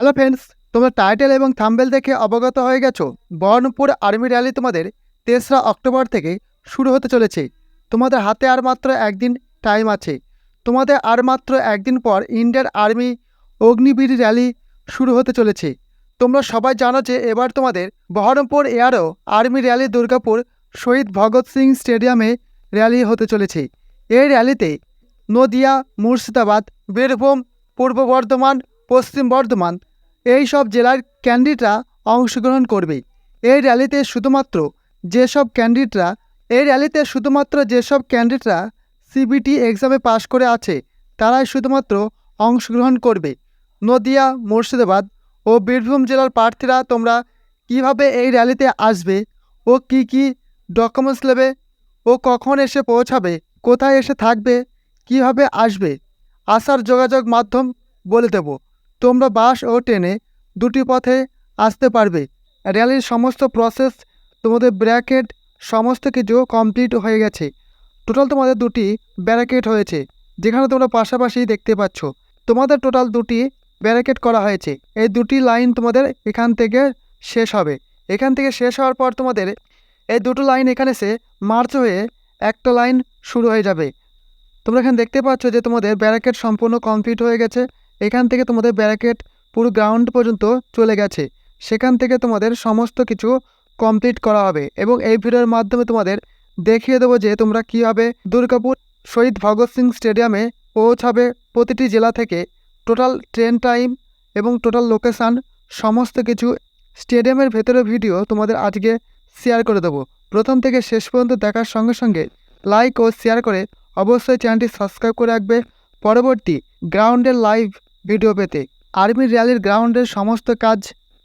Hello friends, তোমরা title এবং thumbnail দেখে অবগত হয়ে গেছো। বহরমপুর আর্মি র্যালি তোমাদের 3রা অক্টোবর থেকে শুরু হতে চলেছে। তোমাদের হাতে আর মাত্র একদিন টাইম আছে। তোমাদের আর মাত্র একদিন পর ইন্ডিয়ান আর্মি অগ্নিবীর র্যালি শুরু হতে চলেছে। তোমরা সবাই জানো যে এবার তোমাদের Baharampur ARO army rally Durgapur Shahid Bhagat Singh স্টেডিয়ামে র্যালি হতে চলেছে। এই র্যালিতে নদিয়া, মুর্শিদাবাদ, বীরভূম, পূর্ব বর্ধমান, পশ্চিম বর্ধমান এই সব জেলার ক্যান্ডিডেটরা অংশগ্রহণ করবে। এই র্যালিতে শুধুমাত্র যেসব ক্যান্ডিডেটরা CBT এক্সামে পাশ করে আছে তারাই শুধুমাত্র অংশগ্রহণ করবে। নদিয়া, মুর্শিদাবাদ ও বীরভূম জেলার প্রার্থীরা তোমরা কিভাবে এই র্যালিতে আসবে ও কি ডকুমেন্টস নেবে ও কখন এসে পৌঁছাবে, কোথায় এসে থাকবে, কিভাবে আসবে, আসার যোগাযোগ মাধ্যম বলে দেব। তোমরা বাস ও ট্রেনে দুটি পথে আসতে পারবে। র্যালির সমস্ত প্রসেস, তোমাদের ব্র্যাকেট সমস্ত কিছু কমপ্লিট হয়ে গেছে। টোটাল তোমাদের দুটি ব্যারিকেড হয়েছে, যেখানে তোমরা পাশাপাশি দেখতে পাচ্ছ। তোমাদের টোটাল দুটি ব্যারিকেড করা হয়েছে। এই দুটি লাইন তোমাদের এখান থেকে শেষ হবে। এখান থেকে শেষ হওয়ার পর তোমাদের এই দুটো লাইন এখানে এসে মার্চ হয়ে একটা লাইন শুরু হয়ে যাবে। তোমরা এখানে দেখতে পাচ্ছ যে তোমাদের ব্যারিকেড সম্পূর্ণ কমপ্লিট হয়ে গেছে। এখান থেকে তোমাদের ব্যারিকেড পুরো গ্রাউন্ড পর্যন্ত চলে গেছে। সেখান থেকে তোমাদের সমস্ত কিছু কমপ্লিট করা হবে এবং এই ভিডিওর মাধ্যমে তোমাদের দেখিয়ে দেবো যে তোমরা কীভাবে দুর্গাপুর শহীদ ভগৎ সিং স্টেডিয়ামে পৌঁছাবে। প্রতিটি জেলা থেকে টোটাল ট্রেন টাইম এবং টোটাল লোকেশান সমস্ত কিছু স্টেডিয়ামের ভেতরে ভিডিও তোমাদের আজকে শেয়ার করে দেবো। প্রথম থেকে শেষ পর্যন্ত দেখার সঙ্গে সঙ্গে লাইক ও শেয়ার করে অবশ্যই চ্যানেলটি সাবস্ক্রাইব করে রাখবে পরবর্তী গ্রাউন্ডের লাইভ ভিডিও পেতে। আর্মির র্যালির গ্রাউন্ডের সমস্ত কাজ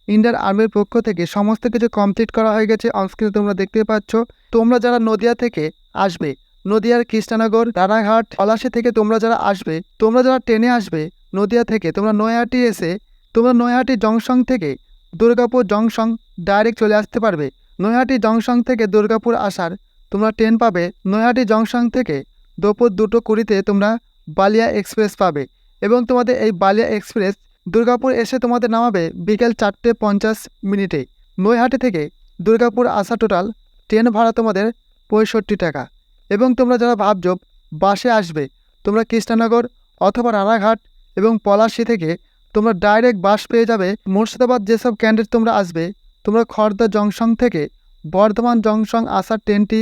ইন্ডিয়ান আর্মির পক্ষ থেকে সমস্ত কিছু কমপ্লিট করা হয়ে গেছে। অনস্ক্রিনে তোমরা দেখতে পাচ্ছ। তোমরা যারা নদিয়া থেকে আসবে, নদিয়ার কৃষ্ণনগর, রানাঘাট, পলাশী থেকে তোমরা যারা আসবে, তোমরা যারা ট্রেনে আসবে নদিয়া থেকে, তোমরা নৈহাটি এসে তোমরা নৈহাটি জংশন থেকে দুর্গাপুর জংশন ডাইরেক্ট চলে আসতে পারবে। নৈহাটি জংশন থেকে দুর্গাপুর আসার তোমরা ট্রেন পাবে। নৈহাটি জংশন থেকে দুপুর 2:20 তোমরা বালিয়া এক্সপ্রেস পাবে এবং তোমাদের এই বালিয়া এক্সপ্রেস দুর্গাপুর এসে তোমাদের নামাবে বিকেল 4:50 নৈহাটি থেকে দুর্গাপুর আসা টোটাল ট্রেন ভাড়া তোমাদের 65 টাকা। এবং তোমরা যারা ভাবছো বাসে আসবে, তোমরা কৃষ্ণনগর অথবা রানাঘাট এবং পলাশী থেকে তোমরা ডাইরেক্ট বাস পেয়ে যাবে। মুর্শিদাবাদ যেসব ক্যান্ডিডেট তোমরা আসবে, তোমরা খড়দা জংশন থেকে বর্ধমান জংশন আসার ট্রেনটি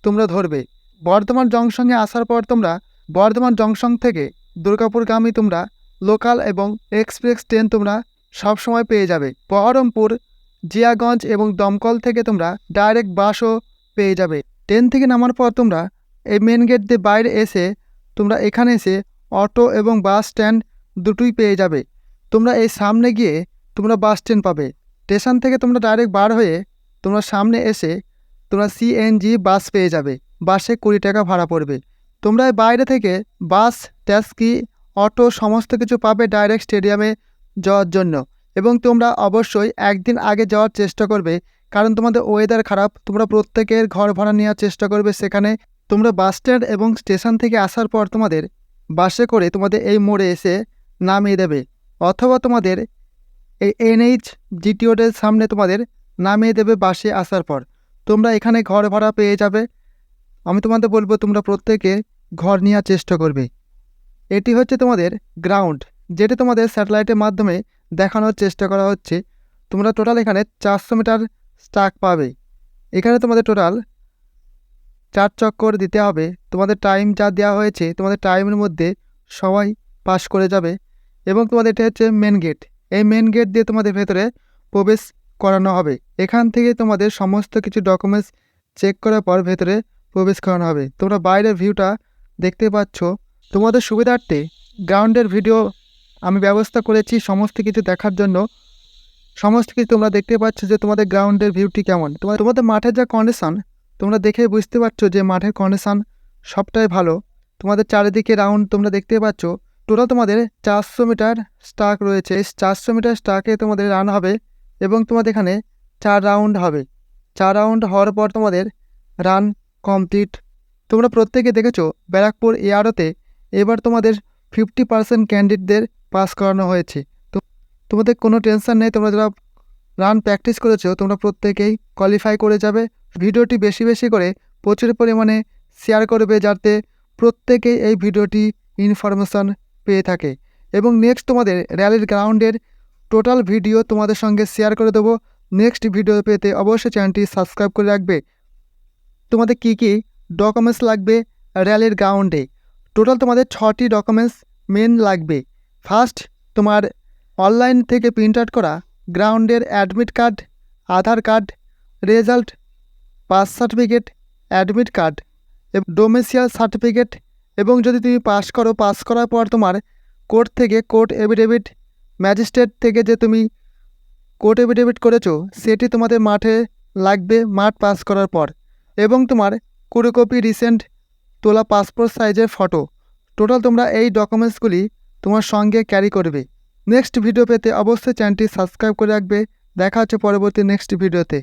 তোমরা ধরবে। বর্ধমান জংশনে আসার পর তোমরা বর্ধমান জংশন থেকে দুর্গাপুরগামী তোমরা লোকাল এবং এক্সপ্রেস ট্রেন তোমরা সবসময় পেয়ে যাবে। বহরমপুর, জিয়াগঞ্জ এবং দমকল থেকে তোমরা ডাইরেক্ট বাসও পেয়ে যাবে। ট্রেন থেকে নামার পর তোমরা এই মেন গেট দিয়ে বাইরে এসে তোমরা এখানে এসে অটো এবং বাস স্ট্যান্ড দুটোই পেয়ে যাবে। তোমরা এই সামনে গিয়ে তোমরা বাস স্ট্যান্ড পাবে। স্টেশন থেকে তোমরা ডাইরেক্ট বার হয়ে তোমরা সামনে এসে তোমরা CNG বাস পেয়ে যাবে। বাসে 20 টাকা ভাড়া পড়বে। তোমরা বাইরে থেকে বাস, ট্যাক্সি, অটো সমস্ত কিছু পাবে ডাইরেক্ট স্টেডিয়ামে যাওয়ার জন্য। এবং তোমরা অবশ্যই একদিন আগে যাওয়ার চেষ্টা করবে, কারণ তোমাদের ওয়েদার খারাপ। তোমরা প্রত্যেকের ঘর ভাড়া নেওয়ার চেষ্টা করবে। সেখানে তোমরা বাস স্ট্যান্ড এবং স্টেশন থেকে আসার পর তোমাদের বাসে করে তোমাদের এই মোড়ে এসে নামিয়ে দেবে, অথবা তোমাদের এই NH GTOদের সামনে তোমাদের নামিয়ে দেবে বাসে আসার পর। তোমরা এখানে ঘর ভাড়া পেয়ে যাবে। আমি তোমাদের বলবো তোমরা প্রত্যেকে ঘর নেওয়ার চেষ্টা করবে। এটি হচ্ছে তোমাদের গ্রাউন্ড, যেটি তোমাদের স্যাটেলাইটের মাধ্যমে দেখানোর চেষ্টা করা হচ্ছে। তোমরা টোটাল এখানে 400 মিটার স্ট্রাক পাবে। এখানে তোমাদের টোটাল 4 চক্কর দিতে হবে। তোমাদের টাইম যা দেওয়া হয়েছে, তোমাদের টাইমের মধ্যে সবাই পাস করে যাবে। এবং তোমাদের এটা হচ্ছে মেন গেট। এই মেন গেট দিয়ে তোমাদের ভেতরে প্রবেশ করানো হবে। এখান থেকে তোমাদের সমস্ত কিছু ডকুমেন্টস চেক করার পর ভেতরে প্রবেশ করানো হবে। তোমরা বাইরের ভিউটা দেখতে পাচ্ছ। তোমাদের সুবিধার্থে গ্রাউন্ডের ভিডিও আমি ব্যবস্থা করেছি সমস্ত কিছু দেখার জন্য। সমস্ত কিছু তোমরা দেখতে পাচ্ছ যে তোমাদের গ্রাউন্ডের ভিউটি কেমন। তোমাদের মাঠের যা কন্ডিশন তোমরা দেখে বুঝতে পারছো যে মাঠের কন্ডিশন সবটাই ভালো। তোমাদের চারিদিকে রাউন্ড তোমরা দেখতে পাচ্ছ। টোটাল তোমাদের 400 মিটার স্ট্রাক রয়েছে। এই 400 মিটার স্ট্রাকে তোমাদের রান হবে এবং তোমাদের এখানে 4 রাউন্ড হবে। 4 রাউন্ড হওয়ার পর তোমাদের রান কমপ্লিট। তোমরা প্রত্যেকে দেখেছো ব্যারাকপুর AROতে এবার তোমাদের 50% ক্যান্ডিডেটদের পাস করানো হয়েছে। তোমাদের কোনো টেনশন নেই, তোমরা যারা রান প্র্যাকটিস করেছো তোমরা প্রত্যেকেই কোয়ালিফাই করে যাবে। ভিডিওটি বেশি বেশি করে প্রচুর পরিমাণে শেয়ার করবে যাতে প্রত্যেকেই এই ভিডিওটি ইনফরমেশান পেয়ে থাকে। এবং নেক্সট তোমাদের র্যালির গ্রাউন্ডের টোটাল ভিডিও তোমাদের সঙ্গে শেয়ার করে দেবো। নেক্সট ভিডিও পেতে অবশ্যই চ্যানেলটি সাবস্ক্রাইব করে রাখবে। তোমাদের কি কি ডকুমেন্টস লাগবে র্যালির গ্রাউন্ডে, টোটাল তোমাদের 6টি ডকুমেন্টস মেন লাগবে। ফার্স্ট, তোমার অনলাইন থেকে প্রিন্ট আউট করা গ্রাউন্ডের admit card, Aadhaar card, result, pass certificate, admit card এবং ডোমেসিয়াল সার্টিফিকেট। এবং যদি তুমি পাস করো, পাস করার পর তোমার কোর্ট থেকে কোর্ট এফিডেভিট, ম্যাজিস্ট্রেট থেকে যে তুমি কোর্ট এফিডেভিট করেছো সেটি তোমাদের মাঠে লাগবে মাঠ পাস করার পর। এবং তোমার 20 কপি রিসেন্ট তোলা পাসপোর্ট সাইজের ফটো। টোটাল তোমরা এই ডকুমেন্টসগুলি তোমার সঙ্গে ক্যারি করবে। নেক্সট ভিডিও পেতে অবশ্যই চ্যানেলটি সাবস্ক্রাইব করে রাখবে। দেখা হচ্ছে পরবর্তী নেক্সট ভিডিওতে।